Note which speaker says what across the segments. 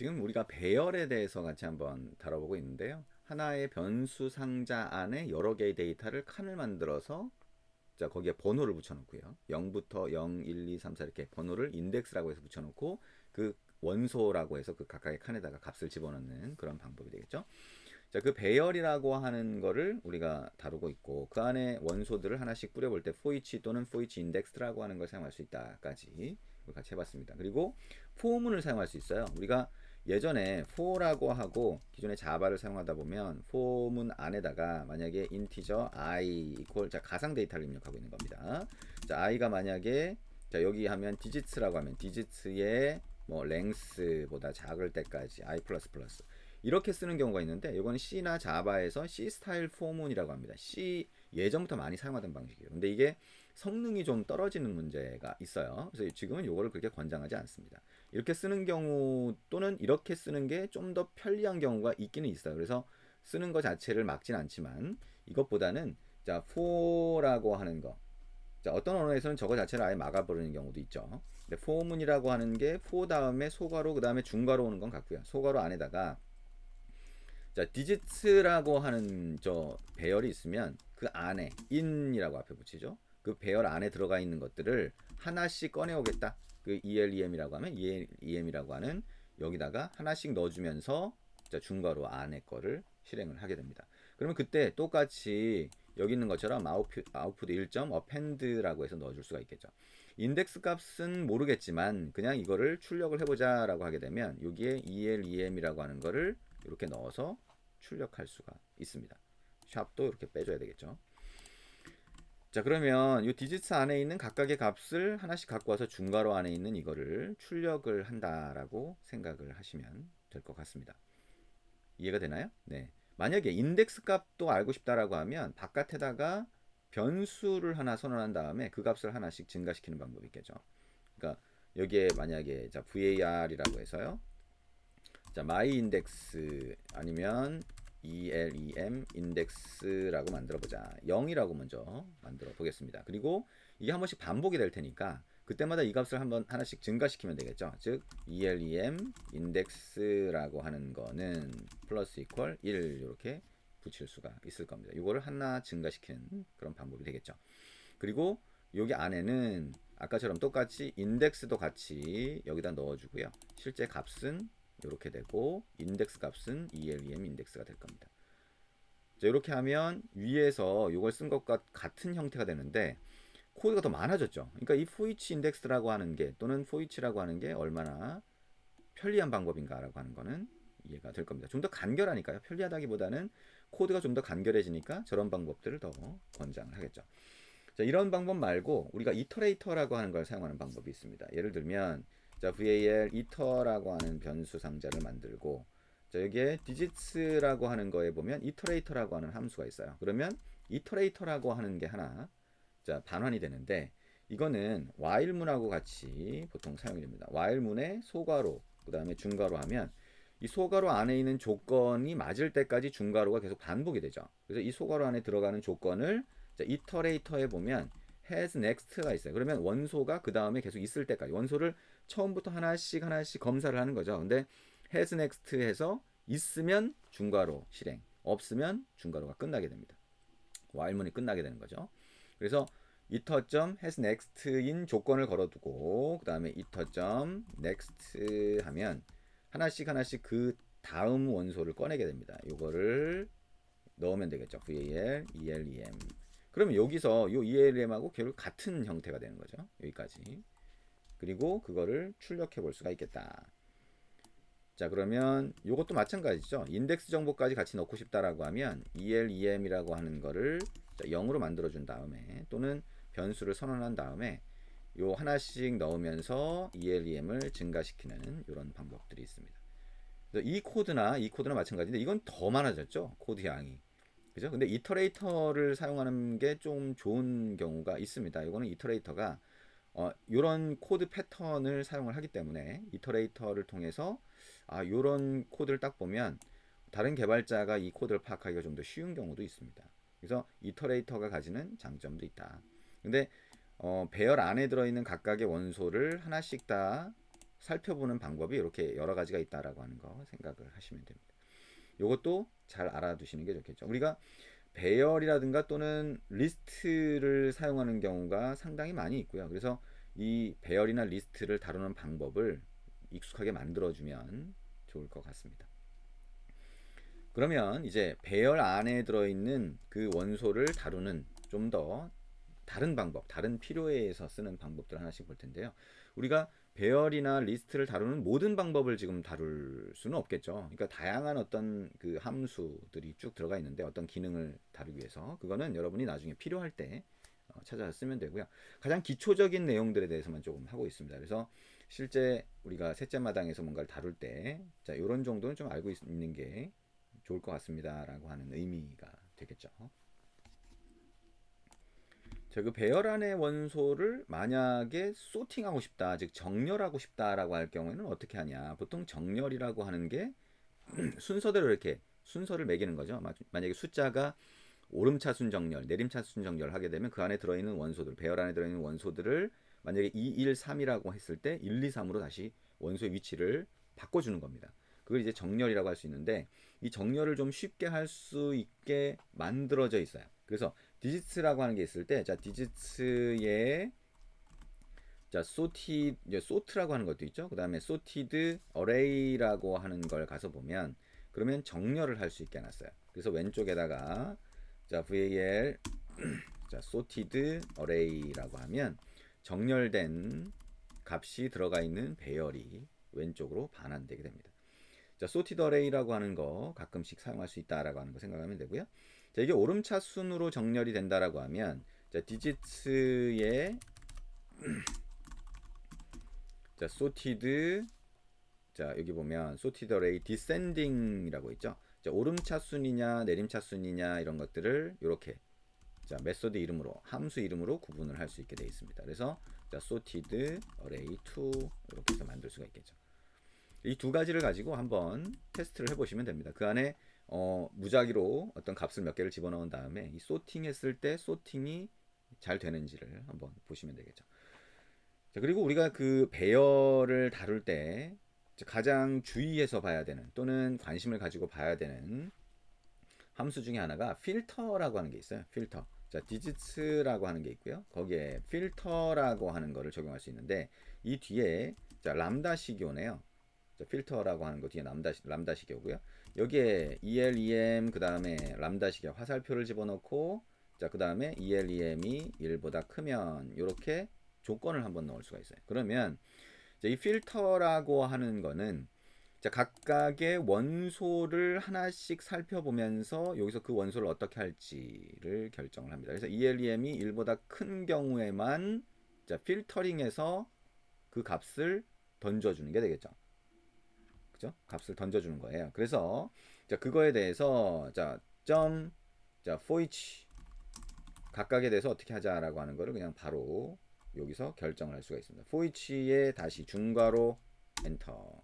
Speaker 1: 지금 우리가 배열에 대해서 같이 한번 다뤄보고 있는데요. 하나의 변수 상자 안에 여러 개의 데이터를 칸을 만들어서 자 거기에 번호를 붙여놓고요. 0부터 0, 1, 2, 3, 4 이렇게 번호를 인덱스라고 해서 붙여놓고 그 원소라고 해서 그 각각의 칸에다가 값을 집어넣는 그런 방법이 되겠죠. 자, 그 배열이라고 하는 거를 우리가 다루고 있고 그 안에 원소들을 하나씩 뿌려볼 때 for each 또는 for each indexed라고 하는 걸 사용할 수 있다까지 같이 해봤습니다. 그리고 for문을 사용할 수 있어요. 우리가 예전에 for라고 하고 기존의 자바를 사용하다 보면 for문 안에다가 만약에 인티저 i 이퀄 자 가상 데이터를 입력하고 있는 겁니다. 자 i가 만약에 자 여기 하면 digits라고 하면 digits의 뭐 length보다 작을 때까지 i 플러스 플러스 이렇게 쓰는 경우가 있는데 이건 C나 자바에서 C 스타일 포문이라고 합니다. C 예전부터 많이 사용하던 방식이에요. 근데 이게 성능이 좀 떨어지는 문제가 있어요. 그래서 지금은 이거를 그렇게 권장하지 않습니다. 이렇게 쓰는 경우 또는 이렇게 쓰는 게 좀 더 편리한 경우가 있기는 있어요. 그래서 쓰는 것 자체를 막진 않지만 이것보다는 자 for라고 하는 거 자, 어떤 언어에서는 저거 자체를 아예 막아버리는 경우도 있죠. 근데 for문이라고 하는 게 for 다음에 소괄호 그 다음에 중괄호 오는 건 같고요. 소괄호 안에다가 자, digits라고 하는 저 배열이 있으면 그 안에 in이라고 앞에 붙이죠. 그 배열 안에 들어가 있는 것들을 하나씩 꺼내오겠다. 그 ELEM이라고 하면 ELEM이라고 하는 여기다가 하나씩 넣어주면서 자, 중괄호 안에 거를 실행을 하게 됩니다. 그러면 그때 똑같이 여기 있는 것처럼 아웃풋 1점 append라고 해서 넣어줄 수가 있겠죠. 인덱스 값은 모르겠지만 그냥 이거를 출력을 해보자 라고 하게 되면 여기에 ELEM이라고 하는 거를 이렇게 넣어서 출력할 수가 있습니다. 샵도 이렇게 빼줘야 되겠죠. 자 그러면 이 디지트 안에 있는 각각의 값을 하나씩 갖고 와서 중괄호 안에 있는 이거를 출력을 한다라고 생각을 하시면 될 것 같습니다. 이해가 되나요? 네. 만약에 인덱스 값도 알고 싶다라고 하면 바깥에다가 변수를 하나 선언한 다음에 그 값을 하나씩 증가시키는 방법이 있겠죠. 그러니까 여기에 만약에 자 var이라고 해서요. 자 myindex 아니면 elem index라고 만들어 보자. 0이라고 먼저 만들어 보겠습니다. 그리고 이게 한 번씩 반복이 될 테니까 그때마다 이 값을 한번 하나씩 증가시키면 되겠죠. 즉 elem index라고 하는 거는 플러스 이퀄 1 이렇게 붙일 수가 있을 겁니다. 이거를 하나 증가시키는 그런 방법이 되겠죠. 그리고 여기 안에는 아까처럼 똑같이 인덱스도 같이 여기다 넣어주고요. 실제 값은 이렇게 되고 인덱스 값은 ELEM 인덱스가 될 겁니다. 자, 이렇게 하면 위에서 이걸 쓴 것과 같은 형태가 되는데 코드가 더 많아졌죠. 그러니까 이 for each index라고 하는 게 또는 for each라고 하는 게 얼마나 편리한 방법인가라고 하는 거는 이해가 될 겁니다. 좀 더 간결하니까요. 편리하다기보다는 코드가 좀 더 간결해지니까 저런 방법들을 더 권장을 하겠죠. 자, 이런 방법 말고 우리가 이터레이터라고 하는 걸 사용하는 방법이 있습니다. 예를 들면 자, var iter라고 하는 변수 상자를 만들고 자, 여기에 digits라고 하는 거에 보면 iterator라고 하는 함수가 있어요. 그러면 iterator라고 하는 게 하나 자, 반환이 되는데 이거는 while문하고 같이 보통 사용이 됩니다. while문에 소괄호 그다음에 중괄호 하면 이 소괄호 안에 있는 조건이 맞을 때까지 중괄호가 계속 반복이 되죠. 그래서 이 소괄호 안에 들어가는 조건을 자, 이터레이터에 보면 has next가 있어요. 그러면 원소가 그 다음에 계속 있을 때까지 원소를 처음부터 하나씩 하나씩 검사를 하는 거죠. 근데 has next 해서 있으면 중괄호 실행, 없으면 중괄호가 끝나게 됩니다. while문이 끝나게 되는 거죠. 그래서 iter. has next인 조건을 걸어두고 그 다음에 iter. next 하면 하나씩 하나씩 그 다음 원소를 꺼내게 됩니다. 이거를 넣으면 되겠죠. var, elem. 그러면 여기서 요 ELM하고 결국 같은 형태가 되는 거죠. 여기까지. 그리고 그거를 출력해 볼 수가 있겠다. 자 그러면 이것도 마찬가지죠. 인덱스 정보까지 같이 넣고 싶다라고 하면 ELEM이라고 하는 거를 0으로 만들어 준 다음에 또는 변수를 선언한 다음에 요 하나씩 넣으면서 ELEM을 증가시키는 이런 방법들이 있습니다. 이 코드나 마찬가지인데 이건 더 많아졌죠. 코드 양이. 그죠? 근데 이터레이터를 사용하는 게 좀 좋은 경우가 있습니다. 이거는 이터레이터가 이런 코드 패턴을 사용을 하기 때문에 이터레이터를 통해서 이런 코드를 딱 보면 다른 개발자가 이 코드를 파악하기가 좀 더 쉬운 경우도 있습니다. 그래서 이터레이터가 가지는 장점도 있다. 근데 배열 안에 들어있는 각각의 원소를 하나씩 다 살펴보는 방법이 이렇게 여러 가지가 있다라고 하는 거 생각을 하시면 됩니다. 이것도 잘 알아두시는 게 좋겠죠. 우리가 배열이라든가 또는 리스트를 사용하는 경우가 상당히 많이 있고요. 그래서 이 배열이나 리스트를 다루는 방법을 익숙하게 만들어주면 좋을 것 같습니다. 그러면 이제 배열 안에 들어있는 그 원소를 다루는 좀 더 다른 방법, 다른 필요에 의해서 쓰는 방법들 하나씩 볼 텐데요. 우리가 배열이나 리스트를 다루는 모든 방법을 지금 다룰 수는 없겠죠. 그러니까 다양한 어떤 그 함수들이 쭉 들어가 있는데 어떤 기능을 다루기 위해서 그거는 여러분이 나중에 필요할 때 찾아서 쓰면 되고요. 가장 기초적인 내용들에 대해서만 조금 하고 있습니다. 그래서 실제 우리가 셋째 마당에서 뭔가를 다룰 때 자, 이런 정도는 좀 알고 있는 게 좋을 것 같습니다라고 하는 의미가 되겠죠. 자, 그 배열안의 원소를 만약에 소팅하고 싶다, 즉 정렬하고 싶다라고 할 경우에는 어떻게 하냐? 보통 정렬이라고 하는 게 순서대로 이렇게 순서를 매기는 거죠. 만약에 숫자가 오름차순 정렬, 내림차순 정렬 하게 되면 그 안에 들어있는 원소들, 배열 안에 들어있는 원소들을 만약에 2, 1, 3이라고 했을 때 1, 2, 3으로 다시 원소의 위치를 바꿔주는 겁니다. 그걸 이제 정렬이라고 할 수 있는데 이 정렬을 좀 쉽게 할 수 있게 만들어져 있어요. 그래서 디지츠라고 하는 게 있을 때, 자 디지츠에 자 소트라고 하는 것도 있죠. 그 다음에 소티드 어레이라고 하는 걸 가서 보면 그러면 정렬을 할 수 있게 해놨어요. 그래서 왼쪽에다가 자 var 자 sorted array라고 하면 정렬된 값이 들어가 있는 배열이 왼쪽으로 반환되게 됩니다. 자 sorted array라고 하는 거 가끔씩 사용할 수 있다라고 하는 거 생각하면 되고요. 자 이게 오름차순으로 정렬이 된다라고 하면 자 디지츠의 자 sorted 자 여기 보면 sorted array descending이라고 있죠. 자, 오름차순이냐 내림차순이냐 이런 것들을 이렇게 자 메소드 이름으로 함수 이름으로 구분을 할 수 있게 되어 있습니다. 그래서 자 sorted array 2 이렇게 해서 만들 수가 있겠죠. 이 두 가지를 가지고 한번 테스트를 해보시면 됩니다. 그 안에 무작위로 어떤 값을 몇 개를 집어넣은 다음에 이 소팅했을 때 소팅이 잘 되는지를 한번 보시면 되겠죠. 자, 그리고 우리가 그 배열을 다룰 때 가장 주의해서 봐야 되는 또는 관심을 가지고 봐야 되는 함수 중에 하나가 필터라고 하는 게 있어요. 필터. 자, 디지츠라고 하는 게 있고요. 거기에 필터라고 하는 거를 적용할 수 있는데 이 뒤에 자, 람다식이 오네요. 자, 필터라고 하는 거 뒤에 람다식이 오고요. 여기에 ELEM 그 다음에 람다식에 화살표를 집어넣고 자, 그 다음에 ELEM이 1보다 크면 이렇게 조건을 한번 넣을 수가 있어요. 그러면 이 필터라고 하는 거는 자, 각각의 원소를 하나씩 살펴보면서 여기서 그 원소를 어떻게 할지를 결정을 합니다. 그래서 ELEM이 1보다 큰 경우에만 자, 필터링해서 그 값을 던져주는 게 되겠죠. 그죠? 값을 던져주는 거예요. 그래서 자, 그거에 대해서 자, for each 각각에 대해서 어떻게 하자라고 하는 거를 그냥 바로 여기서 결정을 할 수가 있습니다. for each에 다시 중괄호 엔터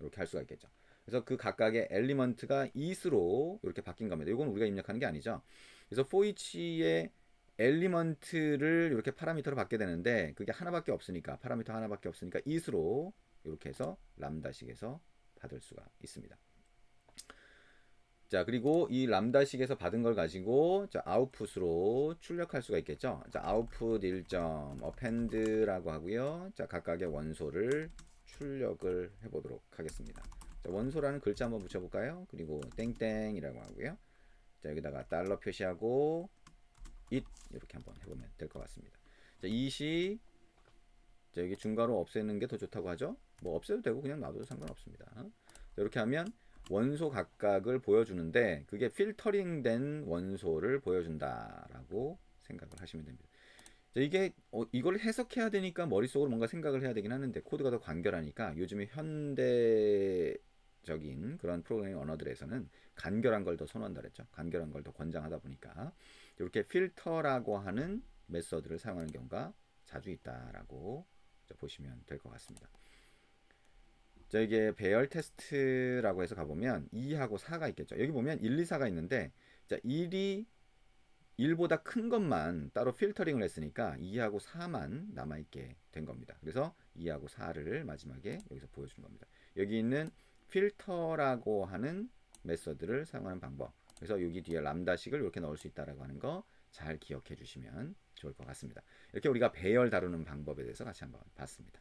Speaker 1: 이렇게 할 수가 있겠죠. 그래서 그 각각의 엘리먼트가 it로 이렇게 바뀐 겁니다. 이건 우리가 입력하는 게 아니죠. 그래서 for each의 엘리먼트를 이렇게 파라미터로 받게 되는데 그게 하나밖에 없으니까 파라미터 하나밖에 없으니까 it로 이렇게 해서 람다식에서 받을 수가 있습니다. 자, 그리고 이 람다식에서 받은 걸 가지고 자, 아웃풋으로 출력할 수가 있겠죠. 자, output 1점 append라고 하고요. 자, 각각의 원소를 출력을 해보도록 하겠습니다. 자, 원소라는 글자 한번 붙여볼까요? 그리고 땡땡이라고 하고요. 자, 여기다가 달러 표시하고 it 이렇게 한번 해보면 될 것 같습니다. 자, it이 자, 여기 중괄호 없애는 게 더 좋다고 하죠. 뭐 없애도 되고 그냥 놔둬도 상관없습니다. 자, 이렇게 하면 원소 각각을 보여주는데 그게 필터링된 원소를 보여준다라고 생각을 하시면 됩니다. 자, 이게 이걸 해석해야 되니까 머릿속으로 뭔가 생각을 해야 되긴 하는데 코드가 더 간결하니까 요즘에 현대적인 그런 프로그래밍 언어들에서는 간결한 걸 더 선호한다 그랬죠. 간결한 걸 더 권장하다 보니까 이렇게 필터라고 하는 메서드를 사용하는 경우가 자주 있다라고 보시면 될 것 같습니다. 자, 이게 배열 테스트라고 해서 가보면 2하고 4가 있겠죠. 여기 보면 1, 2, 4가 있는데 자, 1이 1보다 큰 것만 따로 필터링을 했으니까 2하고 4만 남아있게 된 겁니다. 그래서 2하고 4를 마지막에 여기서 보여주는 겁니다. 여기 있는 필터라고 하는 메서드를 사용하는 방법. 그래서 여기 뒤에 람다식을 이렇게 넣을 수 있다라고 하는 거 잘 기억해 주시면 좋을 것 같습니다. 이렇게 우리가 배열 다루는 방법에 대해서 같이 한번 봤습니다.